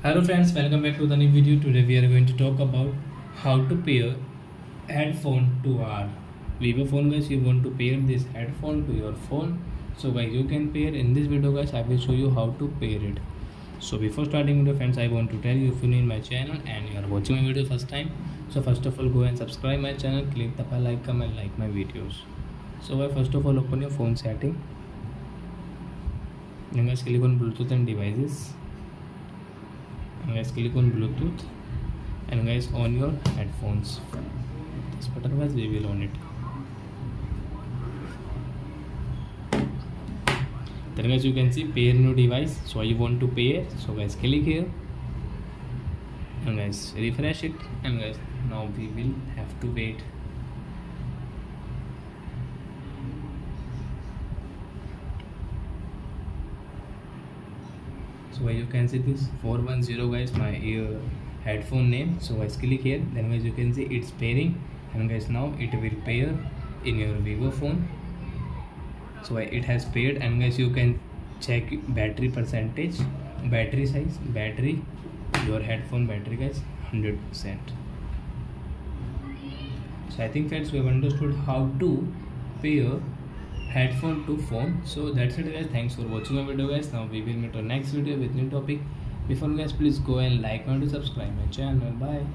Hello friends, welcome back to the new video. Today we are going to talk about how to pair headphone to our Vivo phone guys. You want to pair this headphone to your phone. So guys, you can pair in this video guys. I will show you how to pair it. So before starting video friends, I want to tell you if you need my channel and you are watching my video first time. So first of all go and subscribe my channel, click the bell icon and like my videos. So guys, first of all open your phone setting. And guys click on Bluetooth and devices. And guys click on Bluetooth and guys on your headphones. This button guys we will on it. Then guys you can see pair new device. So I want to pair. So guys click here and guys refresh it and guys now we will have to wait. So you can see this 410 guys my headphone name. So guys click here, then guys you can see it's pairing and guys now it will pair in your Vivo phone. So it has paired and guys you can check battery percentage, battery size, battery, your headphone battery guys 100%. So I think friends we have understood how to pair headphone to phone. So that's it guys, thanks for watching my video guys. Now we will meet on next video with new topic. Before guys please go and like and subscribe my channel. Bye.